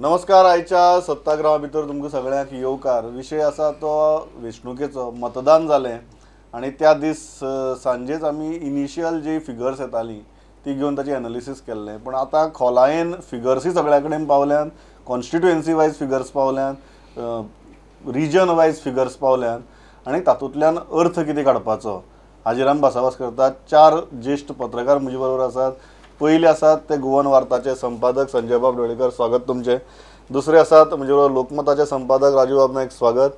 नमस्कार. आयच्या सत्याग्रहा भितर तुमकां सगळ्यांक येवकार. विशय आसा तो वेंचणुकेचो. मतदान जालें आनी त्या दीस सांजेच आमी इनिशियल जी फिगर्स येताली ती घेवन ताची एनालिसीस केल्लें. पण आतां खोलायेन फिगर्सूय सगळ्या कडेन पावल्यात, कॉन्स्टिट्युएन्सी वायज फिगर्स पावल्यात, रिजन वायज फिगर्स पावल्यात आनी तातूंतल्यान अर्थ कितें काडपाचो हाजेर आमी भासाभास करतात. 4 ज्येश्ठ पत्रकार म्हजे बरोबर आसात. पयले आसात ते गोवन वार्ताचे संपादक संजय बाब डोळेकर, स्वागत तुमचे. दुसरे आसात म्हणजे बरोबर लोकमताचे संपादक राजू बाब नायक, स्वागत.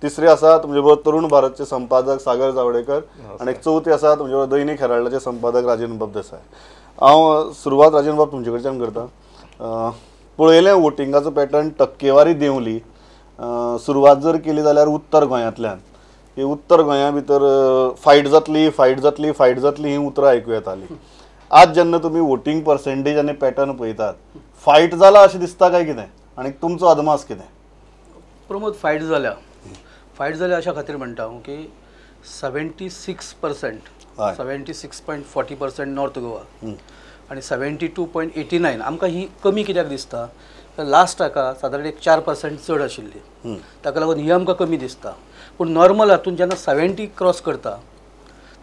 तिसरे आसात म्हणजे बरोबर तरुण भारतचे संपादक सागर जावडेकर आणि चौथे आसात म्हणजे बरोबर दैनिक हेराल्डाचे संपादक राजेंद्र बाब देसाय. हांव सुरवात राजेंद्र बाब तुमचे कडच्यान करता. पळयलें वोटिंगाचो पॅटर्न, टक्केवारी देंवली. सुरवात जर केली जाल्यार उत्तर गोंयांतल्यान ही उत्तर गोंया भितर फायट जातली ही उतरां आयकूं येताली. आज जेन्ना तुमी वोटिंग पर्सेंटेज आनी पॅटर्न पळयतात, फायट जाला अशें दिसता काय कितें आनी तुमचो अदमास कितें? प्रमोद, फायट जाल्या अशा खातीर म्हणटा हांव की 76% 76.40% नॉर्थ गोवा आनी 72.89 आमकां ही कमी कित्याक दिसता? लास्ट हाका सादारण एक 4% चड आशिल्ली, ताका लागून ही आमकां कमी दिसता. पूण नॉर्मल हातून जेन्ना 70 क्रॉस करता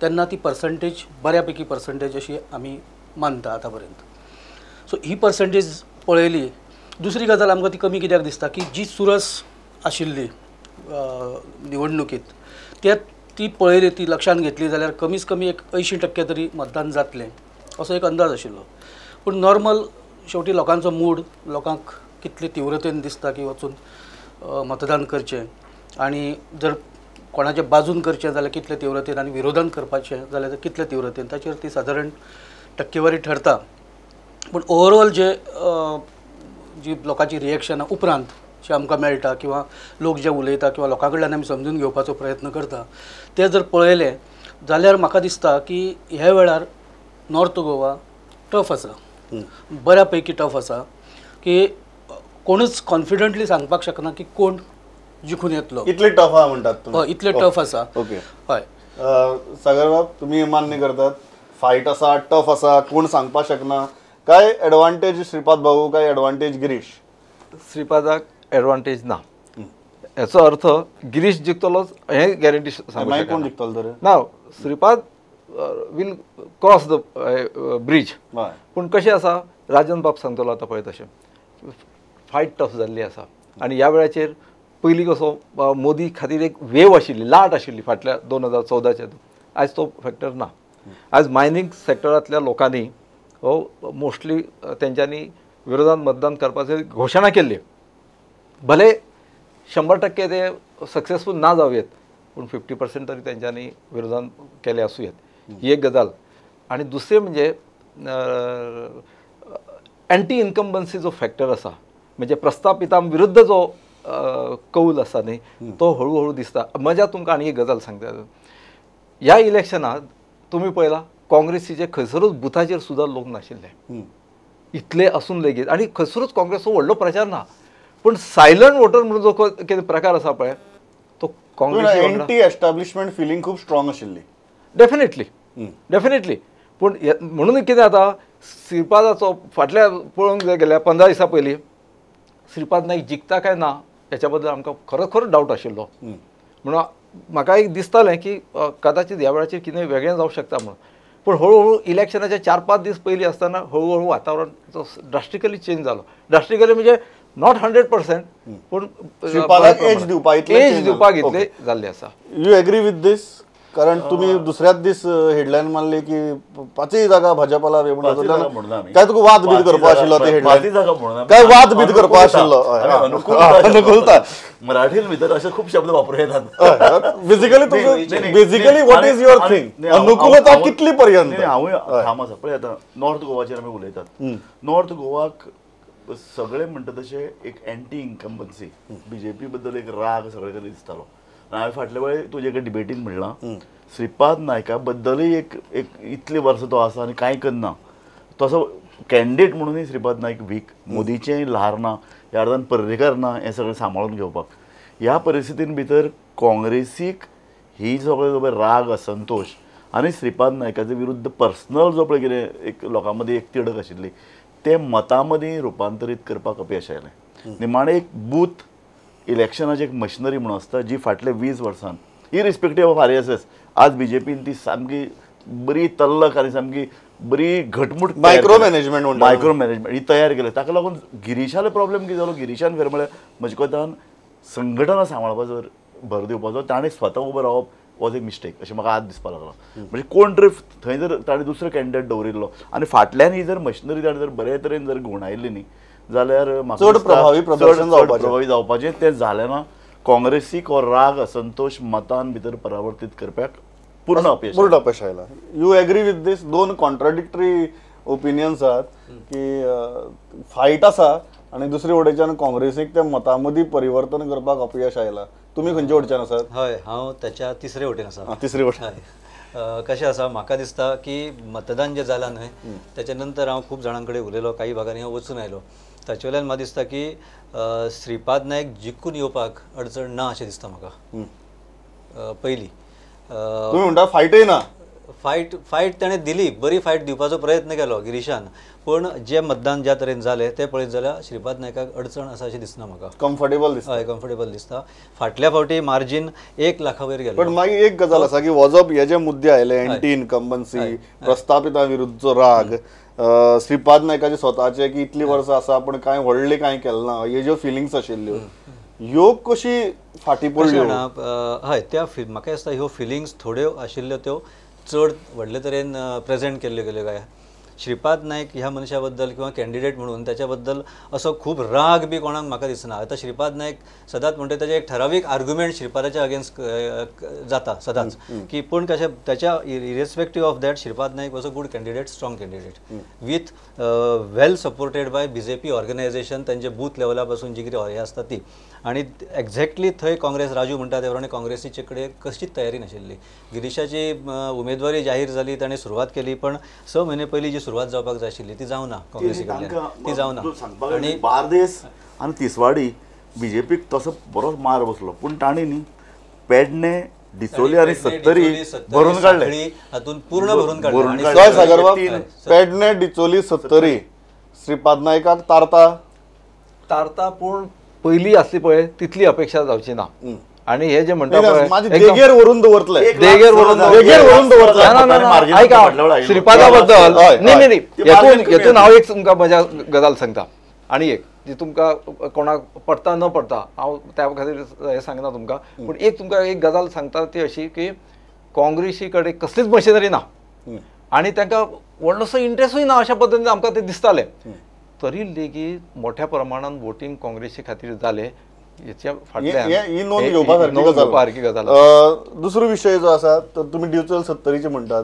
तेन्ना ती पर्संटेज बऱ्यापैकी पर्संटेज अशी आमी मानता आतां पर्यंत. सो ही पर्संटेज पळयली. दुसरी गजाल आमकां ती कमी कित्याक दिसता की जी सुरस आशिल्ली निवडणुकीत ती पळयली, ती लक्षांत घेतली जाल्यार कमीच कमी एक 80% तरी मतदान जातलें असो एक अंदाज आशिल्लो. पूण नॉर्मल शेवटी लोकांचो मूड, लोकांक कितले तीव्रतेन दिसता की वचून मतदान करचें आनी जर कोणाचे बाजून करचें जाल्यार कितले तीव्रतेन आनी विरोधान करपाचें जाल्यार कितले तीव्रतेन ताचेर ती सादारण टक्केवारी ठरता. पूण ओवरऑल जी लोकांची रिएक्शनां उपरांत जे आमकां मेळटा किंवा लोक जे उलयता किंवा लोकां कडल्यान आमी समजून घेवपाचो प्रयत्न करता ते जर पळयलें जाल्यार म्हाका दिसता की ह्या वेळार नॉर्थ गोवा टफ आसा, बऱ्यापैकी टफ आसा. की कोणूच कॉन्फिडंटली सांगपाक शकना की कोण जिखून येतलो. इतले टफ आहा म्हणटात तुमी? हय, इतले टफ आसा. ओके, हय. सागर बाब, तुम्ही मान्य करतात फायट आसा, टफ आसा, कोण सांगपाक शकना? काय एडवांटेज श्रीपाद भाऊ, काय एडवांटेज गिरीश? श्रीपादाक एडवांटेज ना. याचो अर्थ गिरीश जिखतलोच हे गॅरंटी सांगू कोण जिखतलो तर ना. Shripad will cross the bridge. पूण कशें आसा, राजन बाब सांगतलो आतां पळय तशें फायट टफ जाल्ली आसा. आनी ह्या वेळाचेर पयलीं कसो मोदी खातीर एक वेव आशिल्ली, लाट आशिल्ली फाटल्या 2014च्या. आयज तो फॅक्टर ना. आज मायनींग सॅक्टरांतल्या लोकांनी हो मोस्टली तेंच्यांनी विरोधात मतदान करपाची घोशणा केल्ली. भले 100% ते सक्सेसफूल ना जावं येत, पूण 50% तरी तेंच्यांनी विरोधान केले आसूं येत. ही एक गजाल. आनी दुसरें म्हणजे एंटी इन्कम्बन्सी जो फॅक्टर आसा, म्हणजे प्रस्थापितां विरुद्ध जो कौल आसा न्ही, तो हळू दिसता. मजा तुमकां आनी एक गजाल सांगता. ह्या इलेक्शनात तुमी पळयला काँग्रेसीचे खंयसरूच बुथाचेर सुद्दां लोक नाशिल्ले. इतले असून लेगीत आनी खंयसरूच काँग्रेसचो व्हडलो प्रचार ना. पूण सायलंट वोटर म्हणून जो कितें प्रकार आसा पळय तो काँग्रेस एंटी एस्टॅब्लिशमेंट फिलींग खूब स्ट्रॉंग आशिल्ली. डेफिनेटली. पूण म्हणून कितें जाता, श्रीपादाचो फाटल्या पळोवंक गेल्यार 15 दिसां पयलीं श्रीपाद नायक जिखता काय ना हेच्या बद्दल आमकां खरोखर डावट आशिल्लो. म्हणून म्हाका एक दिसतालें की कदाचित ह्या वेळाचेर कितें वेगळें जावंक शकता म्हणून. पूण हळू इलेक्शनाच्या 4-5 दीस पयलीं आसतना हळू वातावरण ड्रास्टिकली चेंज जालो. ड्रास्टिकली म्हणजे नॉट 100%, पूण एज दिवपाक इतले जाल्ले आसा. यू एग्री विथ दिस? कारण तुम्ही दुसऱ्याच दीस हेडलायन मारली की 5 जागा भाजपाला काय तुका वाद बीद करपा आशिल्लो ते हेडलायन? काय वाद बीद करपा आशिल्लो? अनुकूलता मराठीन भितर असे खूप शब्द वापरूं येतात. Basically what is your thing? अनुकूलता कितली पर्यंत? हांवूय ठाम आसा पळय. आतां नॉर्थ गोवाचेर आमी उलयतात. नॉर्थ गोवाक सगळे म्हणटा तशें एक एंटी इन्कम्बन्सी, बीजेपी बद्दल एक राग सगळे कडेन दिसतालो. हांवें फाटल्या वेळी तुजे कडेन डिबेटीन म्हणलां श्रीपाद नायका बद्दलूय एक इतले वर्स तो आसा आनी कांय करना. तसो कॅन्डिडेट म्हणूनय श्रीपाद नायक वीक. मोदीचेंय ल्हार ना, ह्या अर्दान पर्रेकार ना हें सगळें सांबाळून घेवपाक. ह्या परिस्थितीन भितर काँग्रेसीक ही सगळे जो पळय राग, असंतोश आनी श्रीपाद नायकाचे विरुद्ध पर्सनल जो पळय कितें एक लोकां मदीं एक तिडक आशिल्ली ते मतां मदीं रुपांतरीत करपाक अपयश आयलें. निमाणें एक बूथ इलेक्शनाची एक मशिनरी म्हणून आसता जी फाटले 20 वर्सान इरिस्पेक्टीव ऑफ RSS आज बीजेपीन ती सामकी बरी तल्लक आनी सामकी बरी घटमूट मायक्रो मॅनेजमेंट म्हणटा मायक्रो मॅनेजमेंट ही तयार केली ताका लागून गिरीशालो प्रॉब्लेम कितें जालो गिरीशान फेर म्हळ्यार म्हजे कोतान संघटना सांबाळपाचो भर दिवपाचो ताणें स्वता उबो रावप वॉज ए मिस्टेक अशें म्हाका आज दिसपाक लागला म्हणजे कोण तरी थंय जर ताणें दुसरो कॅन्डिडेट दवरिल्लो आनी फाटल्यान ही जर मशिनरी ताणें जर बरे तरेन जर घुवणायल्ली न्ही जाल्यार म्हाका चड दिसता प्रभावी प्रदर्शन जावपाचें. प्रभावी जावपाचें तें जालें ना काँग्रेसीक हो राग असंतोष मतान भितर परावर्तीत करपाक पूर्ण अपयश पूर्ण अपयश आयला. यू एग्री विथ दीस? दोन कॉन्ट्राडिक्टरी ओपिनियन्स आहात की फायट आसा आणि दुसरे वटेच्यान काँग्रेसीक त्या मतां मदीं परिवर्तन करपाक अपयश आयला. तुमी खंयच्या वटेच्यान आसात? हय, हांव त्याच्या तिसरे वटेन आसा. तिसरी वट. हय, कशें आसा म्हाका दिसता की मतदान जें जालां न्हय त्याच्या नंतर हांव खूब जाणां कडेन उलयलो, काही भागांनी हांव वचून आयलो. ताचे वयल्यान म्हाका दिसता की श्रीपाद नायक जिखून येवपाक अडचण ना अशें दिसता म्हाका. पयली तुम्ही म्हणटा फायटय ना. फायट ताणें दिली, बरी फायट दिवपाचो प्रयत्न केलो गिरीशान, पण जे मतदान ज्या तरेन जालें तें पळयत जाल्यार श्रीपाद नायकाक अडचण आसा अशें दिसना म्हाका. कम्फर्टेबल दिसता. हय, कम्फर्टेबल दिसता. फाटल्या फावटी मार्जीन 1 लाखा वयर गेलो. पण मागीर एक गजाल आसा की वजप हे जे मुद्दे आयले एंटी इनकम्बन्सी, प्रस्थापितां विरुद्धचो राग, श्रीपाद नायकाचे स्वताचे की इतली वर्सां आसा पण कांय व्हडले कांय केलें ना, हे ज्यो फिलिंग्स आशिल्ल्यो ह्यो कशी फाटी पडल्यो? हय, त्या म्हाका दिसता ह्यो फिलिंग्स थोड्यो आशिल्ल्यो त्यो चड व्हडले तरेन प्रेजेंट केल्ल्यो गेल्यो काय. श्रीपाद नायक ह्या मनशा बद्दल किंवा कॅन्डिडेट म्हणून त्याच्या बद्दल असो खूब राग बी कोणाक म्हाका दिसना. आतां श्रीपाद नायक सदांच म्हणटा तेजे एक ठरावीक आर्ग्युमेंट श्रीपादाच्या अगेन्स्ट जाता सदांच की पण कशें त्याच्या irrespective of that Shripad Naik was a good candidate, strong candidate with well supported by BJP organisation, तांचे बूथ लेवला पासून जी कितें हे आसता ती. आनी एक्झॅक्टली थंय काँग्रेस राजू म्हणटा ते प्रमाणे काँग्रेसीचे कडेन कसलीच तयारी नाशिल्ली. गिरीशाची उमेदवारी जाहीर जाली, ताणें सुरवात केली, पण 6 म्हयने पयलीं जी सुरवात जावपाक जाय आशिल्ली ती जावना काँग्रेसी कडल्यान, ती जावना. आनी बार्देस आनी तिसवाडी बीजेपीक तसो बरो मार बसलो, पूण तांणी न्ही पेडणे, डिचोली आनी सत्तरी भरून काडले. हातून पूर्ण भरून काडले. काय सागरबाब, पेडणे, डिचोली, सत्तरी श्रीपाद नायकाक तारता पूण पयली आसली पळय तितली अपेक्षा जावची ना. आणि हे जे म्हणटा माझी देगेर व्हरून दवरतले. देगेर व्हरून ऐका श्रीपादा बद्दल न्ही हेतून हांव एक तुमकां म्हज्या गजाल सांगता. आनी एक जी तुमकां कोणाक पडटा न पडटा हांव त्या खातीर हें सांगना तुमकां, पूण एक तुमकां एक गजाल सांगता ती अशी की काँग्रेसी कडेन कसलीच मशिनरी ना आनी तांकां व्हडलोसो इंट्रस्टूय ना अशा पद्दतीन आमकां तें दिसतालें. तरी लेगीत मोठ्या प्रमाणात वोटींग काँग्रेसी खातीर जालें. ही नोंद घेवपासारकी गजाल. दुसरो विशय जो आसा तर तुमी दिवचल सत्तरीचे म्हणटात.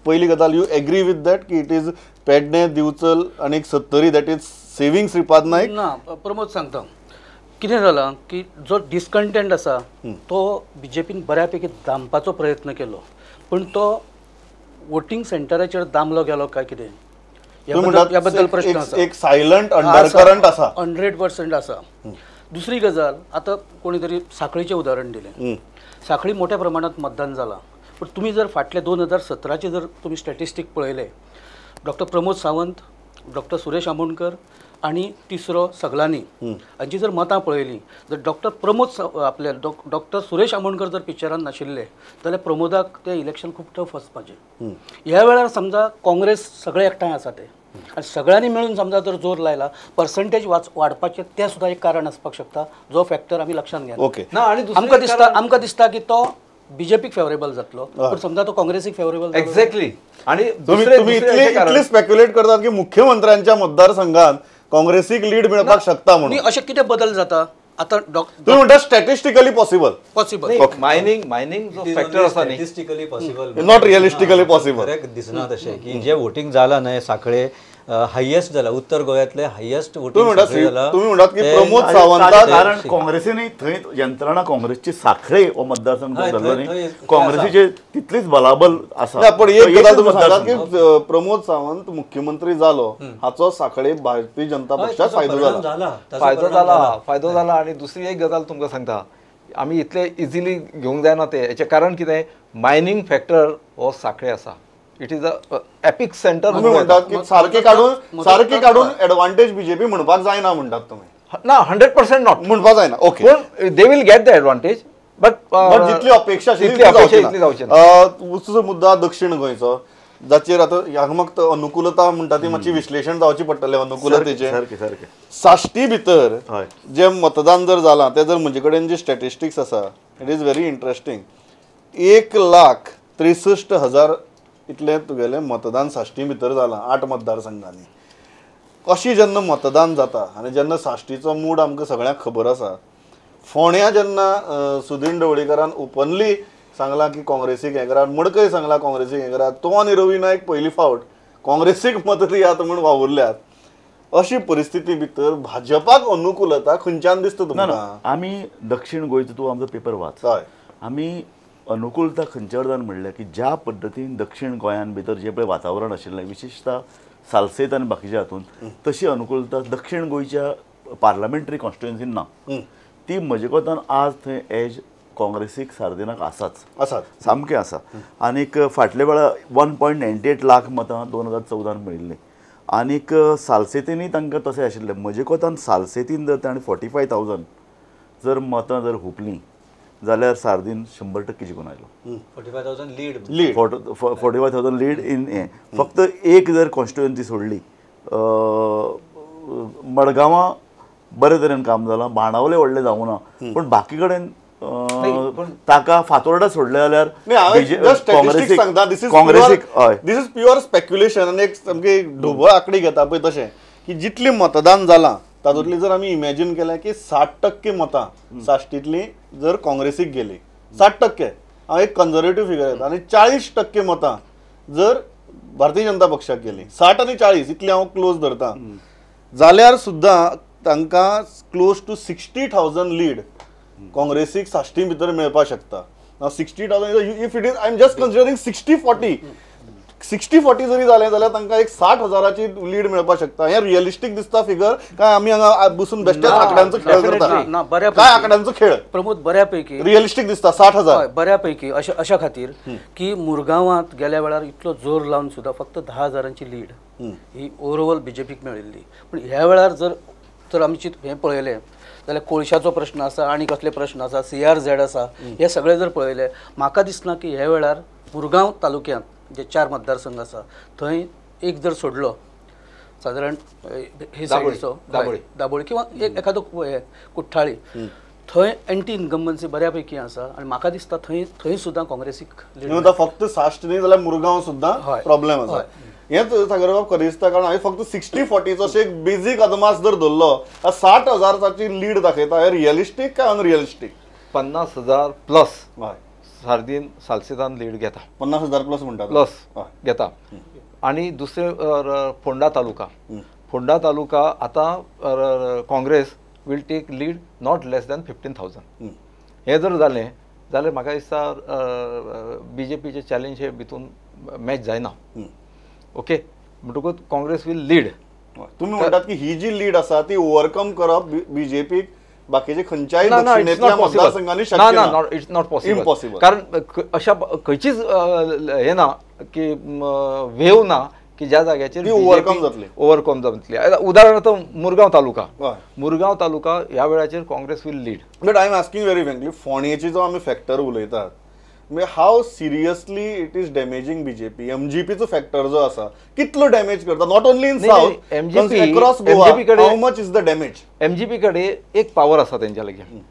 पहिली गजाल, यू एग्री विथ दॅट की इट इज पेडणे, दिवचल आनी सत्तरी that is saving Shripad Naik? ना, प्रमोद सांगता कितें जालां की जो डिस्कंटेंट आसा तो BJPन बऱ्यापैकी दामपाचो प्रयत्न केलो, पण तो वोटींग सेंटराचेर दामलो गेलो काय कितें ह्या बद्दल प्रश्न आसा. एक सायलंट अंडरकरंट आसा. 100% आसा. दुसरी गजाल, आता कोणीतरी साखळीचे उदाहरण दिलें. साखळी मोठ्या प्रमाणात मतदान जालां, पण तुम्ही जर फाटले 2017चे जर तुम्ही स्टॅटिस्टीक पळयले, डॉक्टर प्रमोद सावंत, डॉक्टर सुरेश आमोणकर आणि तिसरो सगलानी हांची जर मतां पळयलीं, जर डॉक्टर प्रमोद आपले डॉक्टर सुरेश आमोणकर जर पिक्चरान नाशिल्ले जाल्यार प्रमोदाक ते इलेक्शन खूब टफ वचपाचें. ह्या वेळार समजा काँग्रेस सगळे एकठांय आसा ते आणि सगळ्यांनी मिळून समजा जर जोर लायला पर्संटेज वाडपाचें तें सुद्दां एक कारण आसपाक शकता, जो फॅक्टर आमी लक्षांत घेया. ओके. आमकां दिसता की तो BJPक फेवरेबल जातलो, पण समजा तो काँग्रेसीक फेवरेबल. एक्झॅक्टली. आणि तुम्ही इतले स्पेक्युलेट करतात की मुख्यमंत्र्यांच्या मतदारसंघात काँग्रेसीक लीड मिळपाक शकता म्हणून. अशें कितें बदल जाता आता? तुम्ही म्हणटा स्टॅटिस्टिकली पॉसिबल. मायनिंग जो फॅक्टर आसा न्ही, statistically possible, not realistically possible दिसना तशें की जे वोटींग जालां न्हय साखळे हायेस्ट जाला, उत्तर गोंयांतले हायेस्ट वोटींग जाला. तुम्ही म्हणटात की प्रमोद सावंत, कारण काँग्रेसीने थंय यंत्रणा काँग्रेसची साखळे हो मतदारसंघ धरलो न्ही, काँग्रेसीचे तितलीच बलाबल आसा. पण एक गजाल तुम्ही सांगात की प्रमोद सावंत मुख्यमंत्री जालो हाचो साखळे भारतीय जनता पक्षाक फायदो जाला. आणि दुसरी एक गजाल तुमकां सांगता, आमी इतले इजिली घेवंक जायना ते. हेचें कारण कितें, मायनिंग फॅक्टर हो साखळे आसा. It is a epic centre. तुम्ही म्हणतात की सारखे काढून एडवांटेज BJP म्हणपाक जायना म्हणटात तुम्ही. ना 100% नॉट म्हणपा जायना ओके पूण they will get the advantage but जितली अपेक्षा आशिल्ली जितली अपेक्षा इतली जावची ना. दुसरो मुद्दा दक्षिण गोंयचो जाचेर आतां ह्याक म्हाका अनुकूलता म्हणटा ती मातशी विश्लेशण जावची पडटलें अनुकूलतेचें. सारकें सारकें साश्टी भितर हय. जे मतदान जर जालां ते जर म्हजे कडेन जे स्टॅटिस्टिक्स आसा इट इज व्हेरी इंटरेस्टिंग. 1,63,000 इतलें तुगेलें मतदान साश्टी भितर जालां 8 मतदारसंघांनी. अशी जेन्ना मतदान जाता आनी जेन्ना साश्टीचो मूड आमकां सगळ्यांक खबर आसा, फोंड्या जेन्ना सुदीन ढवळीकरान ओपनली सांगलां की काँग्रेसीक हें करात, मडकय सांगला काँग्रेसीक हें करात, तो आनी रवी नायक पयली फावट काँग्रेसीक मत दियात म्हूण वावुरल्यात. अशी परिस्थिती भितर भाजपाक अनुकूलता खंयच्यान दिसता ना तुमकां? आमी दक्षिण गोंयचो तूं आमचो पेपर वाच. हय आमी अनुकूलता खंयच्या अर्दान म्हणल्या की ज्या पद्दतीन दक्षिण गोंयान भितर जें पळय वातावरण आशिल्लें विशेशता सालसेत आनी बाकीच्या हातूंत तशी अनुकूलता दक्षिण गोंयच्या पार्लमेंटरी कॉन्स्टिट्युएन्सीन ना. ती म्हजे कोतान आज थंय एज काँग्रेसीक सार्दिनाक आसाच सामकें आसा. आनीक फाटल्या वेळा 1.98 लाख मतां 2014 मेळिल्लीं आनीक सालसेतीनय तांकां तशें आशिल्लें. म्हजे कोतान सालसेतीन जर ताणें 45,000 जर मतां जर हुपलीं जाल्यार सार्दीन 100% जिखून आयलो. 45,000 लीड 45,000 लीड इन हें. फक्त एक जर कॉन्स्टिट्युएन्सी सोडली मडगांवां बरे तरेन काम जालां, बाणावले व्हडलें जावं ना, पूण बाकी कडेन ताका फातोर्डा सोडले जाल्यार काँग्रेसीक दिस इज प्युअर स्पेक्युलेशन. आनी एक सामकी ढोबळ आंकडी घेता पळय तशें की जितली मतदान जालां तातूंतली जर आमी इमॅजिन केलें की 60% मतां साश्टींतलीं जर काँग्रेसीक गेली, 60% हांव एक कन्झर्वेटीव फिगर येता, आनी 40% मतां जर भारतीय जनता पक्षाक गेली, 60 आनी 40 इतली हांव क्लोज धरतां, जाल्यार सुद्दां तांकां क्लोज टू 60,000 लीड काँग्रेसीक साश्टी भितर मेळपाक शकता. 60,000 if it is I am just considering 60-40 जरी जालें जाल्यार तांकां एक 60,000ची लीड मेळपाक शकता. हें रिअलिस्टीक दिसता फिगर काय आमी हांगा बसून बेश्टेच आंकड्यांचो खेळ करता? ना, बऱ्यापैकी काय आंकड्यांचो खेळ प्रमोद बऱ्यापैकी रिअलिस्टीक दिसता 60,000 बऱ्यापैकी अशा खातीर की मुरगांवांत गेल्या वेळार इतलो जोर लावन सुद्दां फक्त 10,000ची लीड ही ओवरऑल बीजेपीक मेळिल्ली. पूण ह्या वेळार जर आमी हें पळयलें जाल्यार कोळशाचो प्रश्न आसा आनी कसले प्रश्न आसा, CRZ आसा, हे सगळे जर पळयले म्हाका दिसना की ह्या वेळार मुरगांव तालुक्यांत जे 4 मतदारसंघ आसा थंय एक जर सोडलो सादारण हे सायडीचो दाबोळी किंवा एखादो कुठ्ठाळी, थंय एंटी इनकम्बन्सी बऱ्यापैकी आसा आनी म्हाका दिसता थंय सुद्दां काँग्रेसीक लीड फक्त साश्ट न्ही जाल्यार मुरगांव सुद्दां प्रॉब्लेम आसा. हेंच सागरबाब खरें दिसता कारण हांवें फक्त 60-40 अशें एक बेजीक अदमास जर धरलो 60,000ची लीड दाखयता. हे रिअलिस्टीक काय अनरिअलिस्टीक? 50,000 प्लस सार्दीन सालसेतान लीड घेता. 50,000 प्लस म्हणटा प्लस घेता. आनी दुसरे फोंडा तालुका आतां Congress will take lead not less than 15,000. हें जर जालें जाल्यार म्हाका दिसता BJPचें चॅलेंज हे भितून मॅच जायना. ओके म्हणटकूच काँग्रेस वील लीड. तुम्ही म्हणटात की ही जी लीड आसा ती ओवरकम करप बीजेपीक बाकीचे खंयच्याय दक्षिणेतल्या मतदारसंघांनी शक्य ना. It's not possible. इम्पॉसिबल. कारण अशा खंयचीच हे ना की वेव ना की ज्या जाग्याचेर ओवरकम जातली. उदाहरणार्थ मुरगांव तालुका ह्या वेळाचेर Congress will lead. But I am asking very frankly फोंडेची जो आमी फॅक्टर उलयतात how seriously it is damaging BJP? MGPचो फॅक्टर जो आसा कितलो डॅमेज करता not only in south across Goa? How much is the damage? MGP कडेन एक पावर आसा तेंच्या लागीं.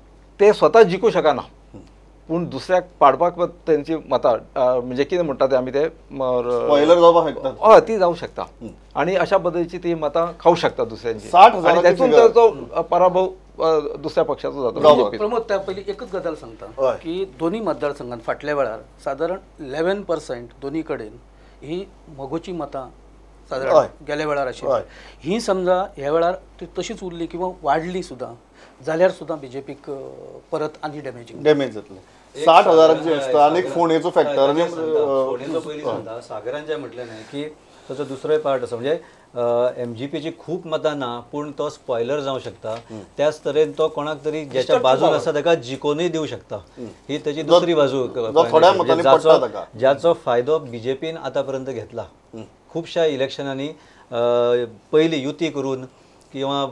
ते स्वता जिखूं शकना पूण दुसऱ्याक पाडपाक तेंची मतां म्हणजे कितें म्हणटा ते आमी ते स्पॉयलर जावपाक शकता. हय ती जावं शकता आनी अशा पद्दतीची ती मतां खावं शकता दुसऱ्यांची. 60,000 तेतून ताचो पराभव दुसऱ्या पक्षाचो जाता. प्रमोद त्या पयलीं एकच गजाल सांगता की दोन्ही मतदारसंघात फाटल्या वेळार सादारण 11% दोन्ही कडेन ही मोगोची मतां सादारण गेल्या वेळार आशिल्ली. ही समजा ह्या वेळार ती तशीच उरली किंवा वाडली सुद्दां जाल्यार सुद्दां बीजेपीक परत आनी डॅमेज जातलें. 60,000 आसता आनी फोंडेचो फॅक्टर सागरान जें म्हटलें न्हय की ताचो दुसरोय पार्ट आसा म्हणजे MGPची खूब मतां ना पूण तो स्पॉयलर जावं शकता. त्याच तरेन तो कोणाक तरी ज्याच्या बाजून आसा ताका जिखोनूय दिवं शकता. ही ताची दुसरी बाजू ज्याचो फायदो BJPन आतां पर्यंत घेतला. खुबश्या इलेक्शनांनी पयलीं युती करून किंवा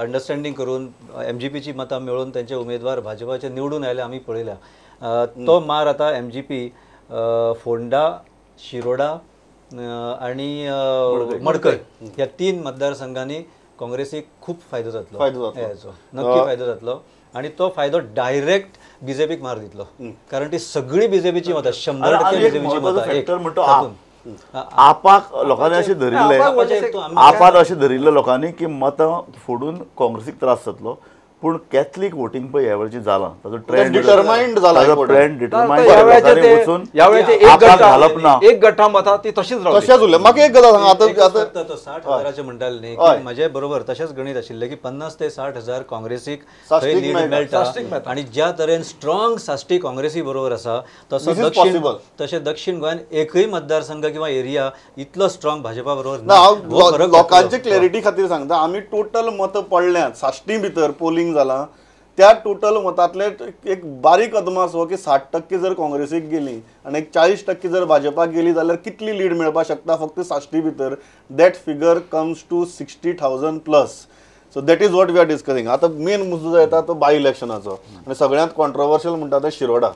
अंडरस्टँडिंग करून MGPची मतां मेळून त्यांचे उमेदवार भाजपाचे निवडून आयले आमी पळयल्या. तो मार आता MGP, फोंडा, शिरोडा आणि मडकय ह्या 3 मतदारसंघांनी काँग्रेसीक खूप फायदो जातलो हेचो, नक्की फायदो जातलो. आणि तो फायदो डायरेक्ट बीजेपीक मार दितलो, कारण ती सगळी बीजेपीची मतां 100% बीजेपीची मतां. आपाक लोकांनी अशें धरिल्लें, आपात अशें धरिल्लें लोकांनी की मतां फोडून काँग्रेसीक त्रास जातलो. पूण कॅथलीक वोटींग पळय ह्या वेळचें जालां, ताजो ट्रेंड डिटरमाइंड जाला, ट्रेंड डिटरमाइंड एक गटा मतां ती तशीच रावली. तशेंच उरलें. म्हाका एक गजाल सांग, आतां 60,000 म्हणटाले न्ही, की म्हजे बरोबर तशेंच गणीत आशिल्लें की 50 ते 60,000 काँग्रेसीक थंय लीड मेळटा. आणि ज्या तरेन स्ट्रॉंग साश्टी काँग्रेसी बरोबर आसा तशें दक्षिण गोंयान एकूय मतदारसंघ किंवा एरिया इतलो स्ट्रॉंग भाजपा बरोबर ना. लोकांचे क्लॅरिटी खातीर सांगता, आमी टोटल मत पडल्यात 60 भितर पोलिंग जाला, त्या टोटल मतांतले एक बारीक अदमास हो की 60% जर काँग्रेसीक गेली आणि एक 40% जर भाजपाक गेली जाल्यार कितली लीड मेळपाक शकता फक्त 60 भितर. That figure comes to 60,000 plus. So that is what we are discussing. आता मेन मुद्दो येता तो बाय इलेक्शनाचो आणि सगळ्यांत कॉन्ट्रोवर्शियल म्हणटा ते Shiroda.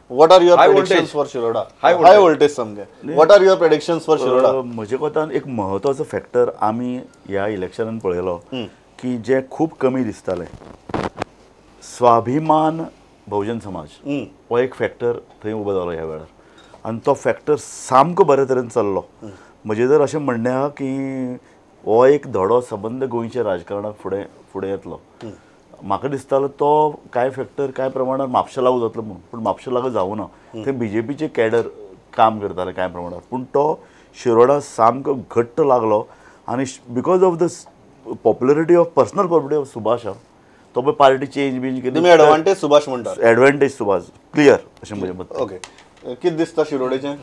What are your predictions for Shiroda? High voltage सामकें. What are your predictions for Shiroda? म्हजे कोतान एक म्हत्वाचो फॅक्टर आमी ह्या इलेक्शनान पळयलो की जे खूब कमी दिसताले, स्वाभिमान बहुजन समाज हो एक फॅक्टर थंय उबो जालो ह्या वेळार, आनी तो फॅक्टर सामको बरे तरेन चल्लो. म्हजें जर अशें म्हणणें आहा की हो एक धडो सबंद गोंयच्या राजकारणाक फुडें येतलो. म्हाका दिसतालो तो कांय फॅक्टर कांय प्रमाणात म्हापशा लागू जातलो म्हणून, पूण म्हापशा लागू जावं ना. थंय बीजेपीचे कॅडर काम करताले कांय प्रमाणात, पूण तो शिरोडा सामको घट्ट लागलो. आनी because of the popularity of personal popularity of Subhash तो पळय पार्टी चेंज बीन केली. एडवांटेज सुभाष म्हणटा. एडवांटेज सुभाष क्लियर अशें म्हजें मत. ओके, कितें दिसता शिरोडेचें?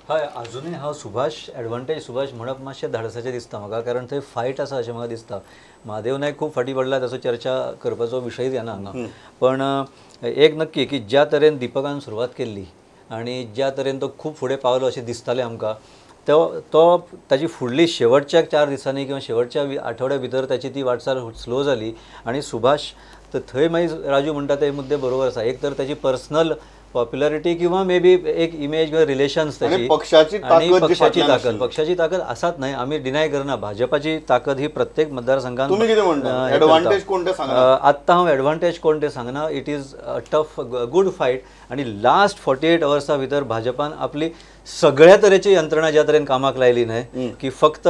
हय, अजुनूय हांव सुभाष एडवांटेज सुभाष म्हणप मातशें धाडसाचें दिसता म्हाका, कारण थंय फायट आसा अशें म्हाका दिसता. महादेव नायक खूब फाटीं पडला, ताचो चर्चा करपाचो विशयच येना हांगा. पण एक नक्की की ज्या तरेन दिपकान सुरवात केल्ली आनी ज्या तरेन तो खूब फुडें पावलो अशें दिसतालें आमकां, तो ताची फुडली शेवटच्या 4 दिसांनी किंवा शेवटच्या आठवड्या भितर ताची ती वाटचाल स्लो जाली. आणि सुभाष तर थंय मागीर राजू म्हणटा ते मुद्दे बरोबर आसा. एक तर ताची पर्सनल पॉप्युलरिटी किंवा मे बी एक इमेज किंवा रिलेशन्स ताची, आणि पक्षाची ताकद आसात न्हय, आमी डिनाय करना. भाजपाची ताकद ही प्रत्येक मतदारसंघात. तुम्ही कितें म्हणटा? एडवांटेज कोण ते सांगना? आत्तां हांव एडवांटेज कोण ते सांगना. It is a tough good fight. आणि लास्ट 48 अवर्सा भितर भाजपान आपली सगळ्या तरेची यंत्रणा ज्या तरेन कामाक लायली न्हय, की फक्त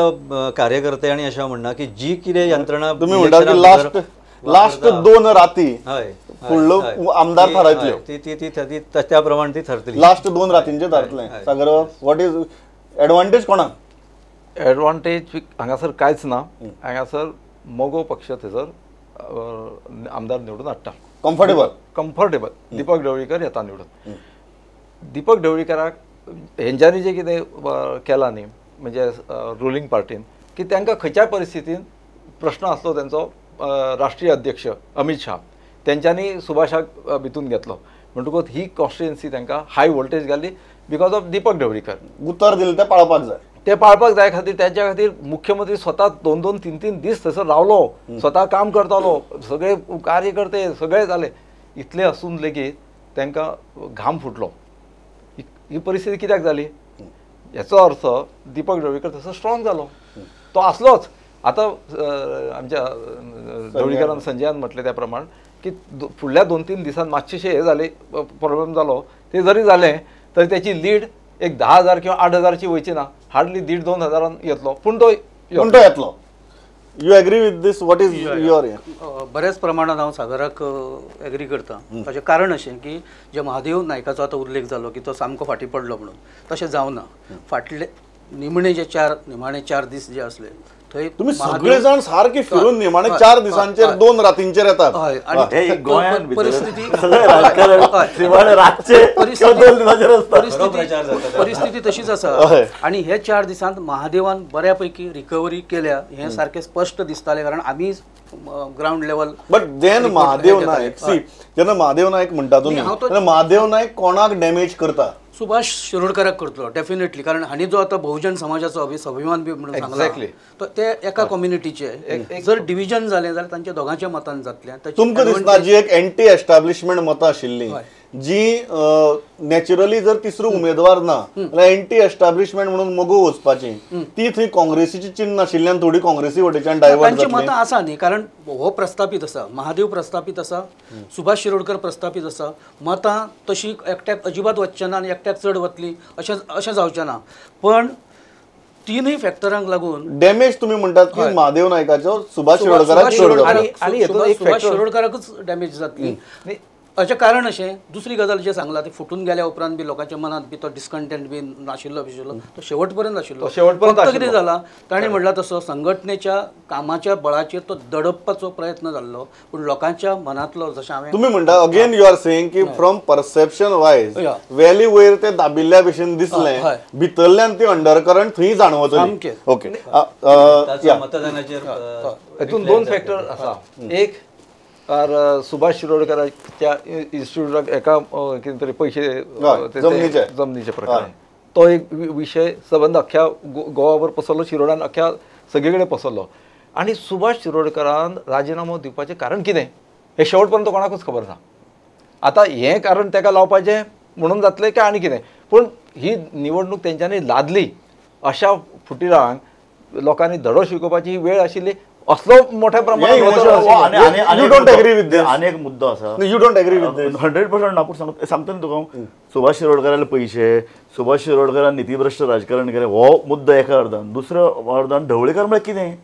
कार्यकर्ते आणि अशें म्हणना की जी कितें यंत्रणा तुम्ही म्हणटा की लास्ट 2 राती फुडलो आमदार थारायतल्यो, ती त्या प्रमाण ती ठरतली. लास्ट 2 रातींचे थारतलें. सागर, व्हॉट इज एडवांटेज कोणाक? एडवांटेज हांगासर कांयच ना. हांगासर मोगो पक्ष थंयसर आमदार निवडून हाडटा. कम्फर्टेबल दिपक ढवळीकर येता निवडून. दिपक ढवळीकराक हेंच्यांनी जे कितें केलां न्ही, म्हणजे रुलींग पार्टीन, की तांकां खंयच्याय परिस्थितीन प्रश्न आसलो तेंचो राष्ट्रीय अध्यक्ष अमित शाह तेंच्यांनी सुभाषाक भितून घेतलो. म्हणटकूच ही कॉन्स्टिट्युएन्सी तांकां हाय वोल्टेज घाली बिकॉज ऑफ दिपक ढवळीकर. उतर दिलें तें पाळपाक जाय. ते पाळपाक जाय खातीर त्याच्या खातीर मुख्यमंत्री स्वता 2-2, 3-3 दीस थंयसर रावलो, स्वता काम करतालो, सगळे कार्यकर्ते सगळे जाले. इतले असून लेगीत तांकां घाम फुटलो. ही परिस्थिती कित्याक जाली? हेचो अर्थ दिपक ढवळीकर थंयसर स्ट्रॉंग जालो. तो आसलोच. आतां आमच्या ढवळीकरान संजयान म्हटलें त्या प्रमाण की फुडल्या 2-3 दिसान मातशें हे जाले, प्रॉब्लेम जालो. ते जरी जालें तरी त्याची लीड एक 10,000 किंवा 8,000ची वयची ना, हार्डली 1,500-2 हजारान येतलो. पूण तो येतलो. You agree with this? What is your? बऱ्याच प्रमाणात हांव सागराक एग्री करता. ताचें कारण अशें की जे महादेव नायकाचो आतां उल्लेख जालो की तो सामको फाटीं पडलो म्हणून, तशें जावना. फाटले निमणे 4 दीस जे आसले थंय तुम्ही सगळे जाण सारखे फिरून निमाणे 4 दिसांचेर 2 रातींचेर येतात. परिस्थिती तशीच आसा. आणि हे 4 दिसांत महादेवान बऱ्यापैकी रिकवरी केल्या हे सारखे स्पश्ट दिसताले, कारण आमी ground level. But then Mahadev Naik, see जेन्ना महादेव नायक म्हणटा तुम्ही, महादेव नायक कोणाक डॅमेज करता? सुभाष शिरोडकराक करतलो डेफिनेटली, कारण हांणी जो आता बहुजन समाजाचो स्वाभिमान बी म्हणून सांगला Exactly. तो ते एका कम्युनिटीचे जर डिव्हिजन जालें जाल्यार तांच्या दोगांच्या मतान जातलें. तुमकां दिसता जी एक एंटी एस्टॅब्लिशमेंट मतां आशिल्ली जी नॅचरली जर तिसरो उमेदवार ना जाल्यार एंटी एस्टॅब्लिशमेंट म्हणून मोगो वचपाची ती थंय काँग्रेसीची चिन्ह आशिल्ल्यान थोडी काँग्रेसी वटेच्यान डायवर्ट तांची जातली. मतां आसा न्ही, कारण हो प्रस्थापीत आसा, महादेव प्रस्थापीत आसा, सुभाष शिरोडकर प्रस्थापीत आसा. मतां तशी एकट्याक अजिबात वचचें ना आनी एकट्याक चड वतली अशें जावचें ना. पण तीनय फॅक्टरांक लागून डॅमेज तुम्ही म्हणटात की महादेव नायकाचो सुभाष शिरोडकराक चड जाता. आणि हेतून एक सुभाष factor- शिरोडकराकूच डॅमेज जातली. हाचें कारण अशें दुसरी गजाल जें सांगला ते फुटून गेल्या उपरांत बी लोकांच्या मनात बी तो डिस्कंटेंट बी नाशिल्लो तो शेवट पर्यंत आशिल्लो. फक्त कितें जाला ताणें म्हणला तसो संघटनेच्या कामाच्या बळाचेर तो दडपपाचो प्रयत्न जाल्लो, पूण लोकांच्या मनांतलो जशें हांवें तुम्ही म्हणटा अगेन यू आर सेइंग की फ्रॉम परसेप्शन वायज व्हॅली वयर ते दाबिल्ल्या भशेन दिसलें, भितरल्यान ती अंडरकरंट थंय जाणवतली. ओके, ताचो मतदानाचेर हातून दोन फॅक्टर आसा. एक सुभाष शिरोडकराच्या इन्स्टिट्यूटाक एका कितें तरी पयशे जमनीचे प्रकार तो एक विशय संबंद अख्ख्या गोवाभर पसरलो, शिरोडान अख्ख्या सगळे कडेन पसरलो. आनी सुभाष शिरोडकरान राजिनामो दिवपाचें कारण कितें हें शेवट पर्यंत कोणाकूच खबर ना. आतां हें कारण ताका लावपाचें म्हणून जातलें काय आनी कितें, पूण ही निवडणूक तेंच्यांनी लादली अशा फुटिराक लोकांनी धडो शिकोवपाची वेळ आशिल्ली. असलो मोठ्या प्रमाणात आनी एक मुद्दो आसा. यू डोंट एग्री विथ 100% ना, पूण सांगता न्ही तुका सुभाष शिरोडकराले पयशे, सुभाष शिरोडकरान नितीभ्रश्ट राजकारण केलें हो मुद्दो एका अर्दान. दुसऱ्या अर्दान ढवळीकर म्हळ्यार कितें,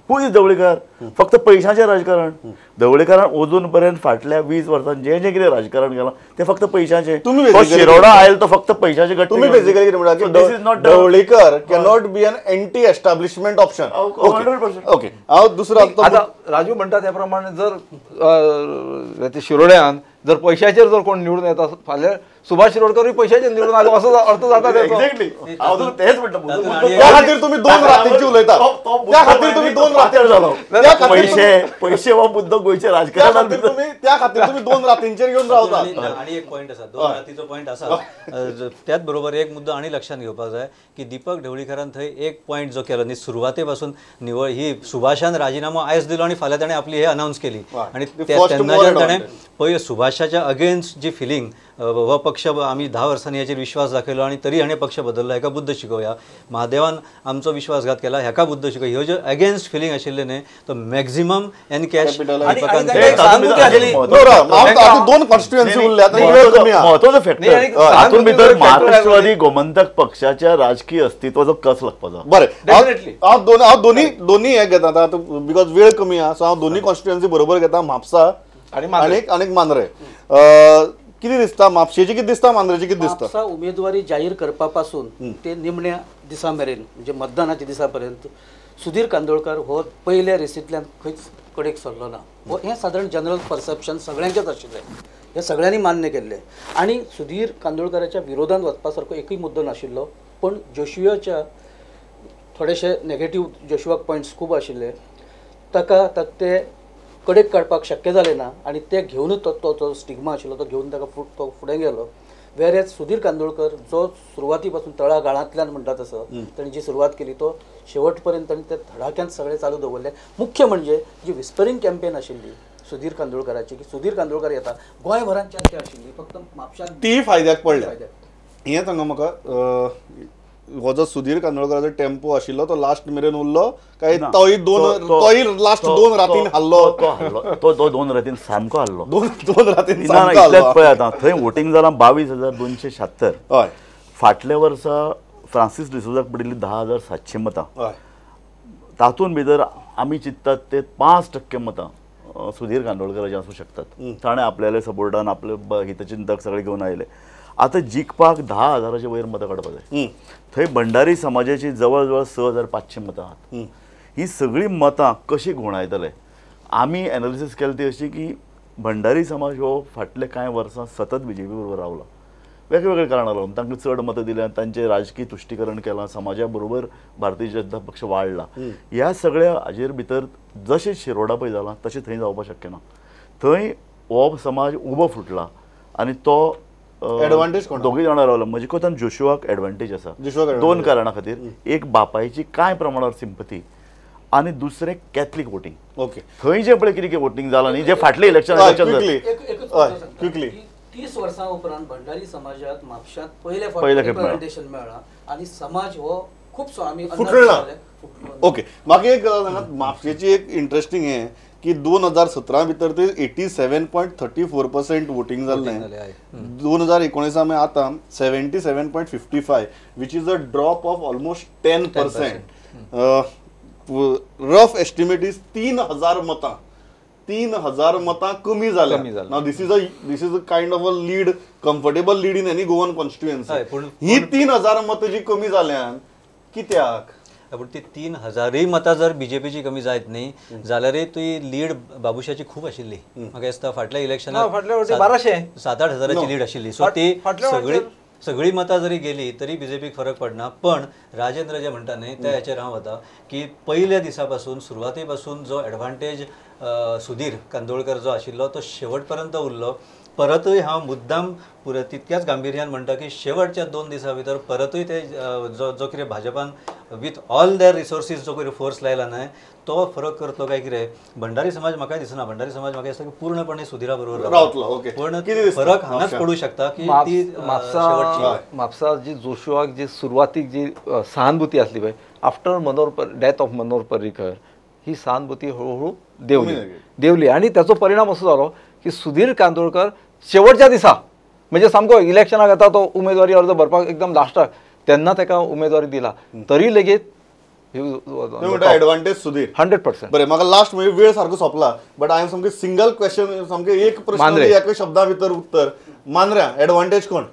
हू इज ढवळीकर? फक्त पयशांचें राजकारण. ढवळीकरान अजून पर्यंत फाटल्या 20 वर्सांत जें जें कितें राजकारण केलां तें फक्त पयशांचें. तो शिरोडा आयलो तो फक्त पयशांचे गट्टे. तुम्ही बेसिकली कितें म्हणटा की Dhavalikar cannot be an anti establishment option. 100%. Okay, हांव दुसरो आता राजू म्हणटा त्या प्रमाणे जर शिरोड्यान जर पयशाचेर जर कोण निवडून येता फाल्यां सुभाष शिरोडकरूय पयशाचेर निवडून आलो असो अर्थ जाता तेचो. एक्झॅक्टली हांव तुका तेच म्हणटा. त्या खातीर तुम्ही दोन रातींची उलयता, त्या खातीर तुम्ही दोन रातीर जालो. पैसे हो मुद्दो गोंयच्या राजकारणात त्या खातीर तुम्ही दोन रातींचेर घेऊन रावता. आणि एक पॉईंट आसा, दोन रातीचो पॉईंट आसा. त्याच बरोबर एक मुद्दो आणि लक्षात घेवपाक जाय की दीपक ढवळीकरान थंय एक पॉईंट जो केलो न्ही सुरवाते पासून निवड ही सुभाषान राजिनामो आयज दिलो आणि फाल्यां ताणें आपली हे अनावन्स केली. आणि तेन्नाच्यान ताणें पळय सुभाषाच्या अगेन्स्ट जी फिलींग हो पक्ष आमी 10 वर्सांनी हेचेर विश्वास दाखयलो आणि तरी हाणें पक्ष बदललो, हेका बुद्ध शिकोवया. महादेवान आमचो विश्वासघात केला, हेका बुद्ध शिकोवया. ह्यो ज्यो अगेन्स्ट फिलींग आशिल्ले न्ही तो मॅक्झिमम एनकॅश दोन कॉन्स्टिट्युएन्सी उरल्यात. महत्वाचो फॅक्टर हातूंत भितर महाराष्ट्रवादी गोमंतक पक्षाच्या राजकीय अस्तित्वाचो कस लागपाचो. बरें, हांव दोन्ही हे घेता बिकॉज वेळ कमी आहा, सो हांव दोन्ही कॉन्स्टिट्युएन्सी बरोबर घेता. म्हापसा आणि मांद्रे. कितें दिसता म्हापशेची, कितें दिसता मांद्रेची, कितें दिसता? म्हापसा उमेदवारी जाहीर करपा पासून ते निमण्या दिसा मेरेन म्हणजे मतदानाच्या दिसा पर्यंत सुधीर कांदोळकर हो पयल्या रेसींतल्यान खंयच कडेक सरलो ना. हें सादारण जनरल परसेप्शन सगळ्यांचेच आशिल्लें, हे सगळ्यांनी मान्य केल्लें. आणि सुधीर कांदोळकराच्या विरोधात वचपा सारको एकूय मुद्दो नाशिल्लो. पण जोशुआच्या थोडेशे नेगेटीव जोशुआक पॉयंट्स खूब आशिल्ले, ताका ते कडेक काडपाक शक्य जालें ना आणि ते घेवनूच तो स्टिग्मा आशिल्लो तो घेवन ताका तो फुडें गेलो. वेरेज सुधीर कांदोळकर जो सुरवाती पासून तळागाळांतल्यान म्हणटा तसो ताणें जी सुरवात केली तो शेवट पर्यंत ताणें ते धडाक्यान सगळें चालू दवरलें. मुख्य म्हणजे जी विस्परींग कॅम्पेन आशिल्ली सुधीर कांदोळकराची की सुधीर कांदोळकर येता गोंयभरान चर्चा आशिल्ली, फक्त म्हापशांत ती फायद्याक पडल्या. हें सांगा म्हाका, हो जो सुधीर कांदोळकराचो टेम्पो आशिल्लो तो लास्ट मेरेन उरलो काय तोय लास्ट दोन रातीन हल्लो? तो 2 रातीन सामको हल्लो. दोन रातीन इतल्याच पळय आतां थंय वोटींग जालां 22,276. हय, फाटल्या वर्सा फ्रांसीस डिसोजाक पडिल्ली 10,700 मतां. तातूंत भितर आमी चिंततात ते 5% मतां सुधीर कांदोळकराची आसूं शकतात. ताणें आपल्याले सपोर्टान आपले हितचिंतक सगळे घेवन आयले. आतां जिखपाक 10,000चे वयर मतां काडपा जाय. थंय भंडारी समाजाची जवळ जवळ 6,500 मतां आहात. ही सगळीं मतां कशी घुंवडायतले? आमी एनालिसीस केली ती अशी की भंडारी समाज हो फाटले कांय वर्सां सतत बीजेपी बरोबर रावला. वेगवेगळे कारणां लागून तांकां चड मतां दिल्यां, तांचें राजकीय तुश्टीकरण केलां, समाजा बरोबर भारतीय जनता पक्ष वाडला. ह्या सगळ्या हाजेर भितर जशें शिरोडा पळय जालां तशें थंय जावपाक शक्य ना. थंय हो समाज उबो फुटला आणि तो Advantage कोणाक? दोघी जाणां रावला म्हजे कोतान जोशुआक एडवांटेज आसा जोशुआक advantage. दोन कारणां खातीर एक बापायची कांय प्रमाणावर सिंपथी आनी दुसरें कॅथलीक वोटींग ओके थंय जे पळय कितें वोटींग जालां न्ही जे फाटले इलेक्शन क्विकली एकच हय सांगता. क्विकली 30 वर्सां उपरांत भंडारी समाजाक म्हापशांत पयले पयले खेप रिप्रेझेंटेशन मेळ्ळां आनी समाज हो खूब आमी फुटला. ओके म्हाका एक गजाल सांगात म्हापशेची एक इंटरेस्टिंग हे की 2017 भितर ते 87.34% वोटींग जाल्लें 2019 मागीर आतां 77.55 which is a drop of almost 10%. Rough estimate is 3000 मतां 3000 मतां कमी जाल्या. Now this is a kind of a lead comfortable lead in any Goan हय, कॉन्स्टिट्युएन्सी. पूण- ही 3000 मतां जी कमी जाल्यान कित्याक पूण ती 3000 मतां जर बीजेपीची कमी जायत न्ही जाल्यारय ती लीड बाबुशाची खूप आशिल्ली म्हाका दिसता फाटल्या इलेक्शनाक फाटल्या फावटी 1200. 7-8 हजाराची लीड आशिल्ली सो ती फाटल्या सगळी मतां जरी गेली तरी बीजेपीक फरक पडना. पण राजेंद्र जे म्हणटा न्ही त्या हेचेर हांव वता की पयल्या दिसा पासून सुरवाते पासून जो एडवांटेज सुधीर कांदोळकर जो आशिल्लो तो शेवट पर्यंत उरलो. परतूय हांव मुद्दाम तितक्याच गांभीर्यान म्हणटा की शेवटच्या 2 दिसां भितर परतूय ते जो कितें भाजपान विथ ऑल देर रिसोर्सीस जो कितें फोर्स लायला न्हय तो फरक करतलो काय कितें. भंडारी समाज म्हाका दिसना. भंडारी समाज म्हाका दिसता की पूर्णपणे सुधीरा बरोबर रावतलो. ओके पण कितें दिसता? फरक हांगाच पडू शकता की ती शेवटची म्हापसा जी जोशुआक जी सुरवातीक जी सहानुभूती असली पळय after death of Manohar Parrikar ही सहानुभूती हळूहळू देवली आणि त्याचो परिणाम असो जालो की सुधीर कांदोळकर शेवटच्या दिसा म्हणजे सामको इलेक्शनाक येता तो उमेदवारी अर्ज भरपाक एकदम लास्टाक तेन्ना ताका उमेदवारी दिला तरी लेगीत एडवांटेज सुधीर 100%. बरें म्हाका लास्ट म्हणजे वेळ सारको सोंपला बट हांवें सामकें सिंगल क्वेश्चन सामकें एक प्रश्न मांद्रे. एका शब्दा भितर उत्तर मांद्र्या एडवांटेज कोण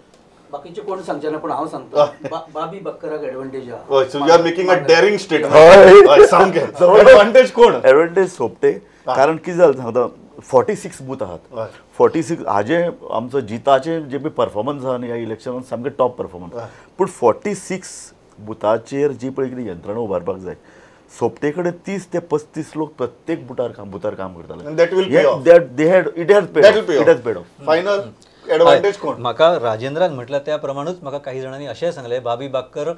बाकीचे कोण सांगचे ना पण हांव सांगता बाबी बक्कराक एडवांटेज आहा. हय so you are making a daring statement सामकें एडवांटेज कोण एडवांटेज सोपटे कारण कितें जालें सांगता 46 बूथ आहात 46 हाजे आमचो जिताचे जे पळय परफॉर्मन्स आहा न्ही ह्या इलेक्शनान सामकें टॉप परफॉर्मन्स पूण 46 बुथाचेर जी पळय कितें यंत्रणा उबारपाक जाय सोपटे कडेन 30 ते 35 लोक प्रत्येक बुथार काम करताले. And that will pay off. It has paid off. Final advantage कोण म्हाका राजेंद्रान म्हटलं त्या प्रमाणूच म्हाका काही जाणांनी अशें सांगलें बाबी बाक्कर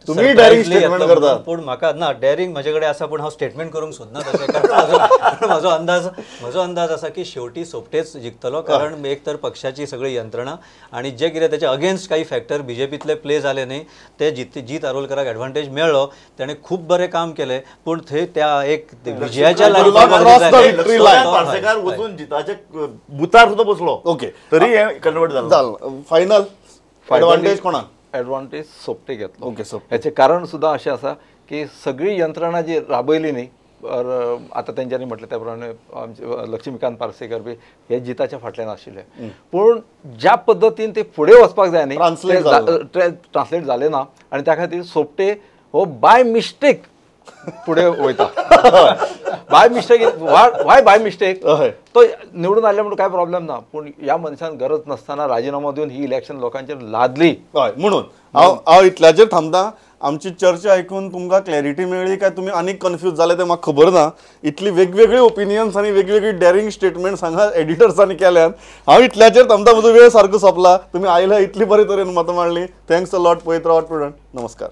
तुम्ही surprisely daring statement येतलो करतात. पूण म्हाका ना डेअरिंग म्हजे कडेन आसा पूण हांव स्टेटमेंट करूंक सोदना तशें कारण म्हजो अंदाज आसा की शेवटी सोपटेच जिखतलो कारण एक तर पक्षाची सगळी यंत्रणा आणि जे कितें त्याच्या अगेन्स्ट काही फॅक्टर बीजेपीतले प्ले जाले न्ही ते जीत आरोलकराक एडवांटेज मेळ्ळो ताणें खूप बरें काम केलें पूण थंय त्या एक विजयाच्या लागीं पार्सेकार वचून जिताचे बुथार सुद्धा बसलो ओके तरी हे कन्वर्ट जालें. फायनल एडवांटेज कोणाक एडवांटेज सोपटे घेतलो. ओके सोपटे. हेचे कारण सुद्दां अशें आसा की सगळी यंत्रणा जी राबयली न्ही आतां तेंच्यांनी म्हटलें त्या प्रमाणे आमचे लक्ष्मीकांत पार्सेकर बी हे जिताच्या फाटल्यान आशिल्ले पूण ज्या पद्दतीन ते फुडें वचपाक जाय न्ही ट्रान्सलेट जालें ना आनी त्या खातीर सोपटे हो बाय मिस्टेक फुडें वयता. By mistake y by mistake तो निवडून आयले म्हणून काय प्रॉब्लेम ना पूण ह्या मनशान गरज नसताना राजिनामा दिवन ही इलेक्शन लोकांचेर लादली. हय म्हणून हांव इतल्याचेर थांबता. आमची चर्चा आयकून तुमकां क्लॅरिटी मेळ्ळी काय तुमी आनीक कन्फ्यूज जाले ते म्हाका खबर ना. इतली वेगवेगळी ओपिनियन्स आनी वेगवेगळी डेअरिंग स्टेटमेंट्स हांगा एडिटर्सांनी केल्यात. हांव इतल्याचेर थांबता. म्हजो वेळ सारको सोंपला. तुमी आयल्या इतली बरे तरेन मतां मांडली. थँक्स अ लॉट पळयत रावात स्टुडंट. नमस्कार.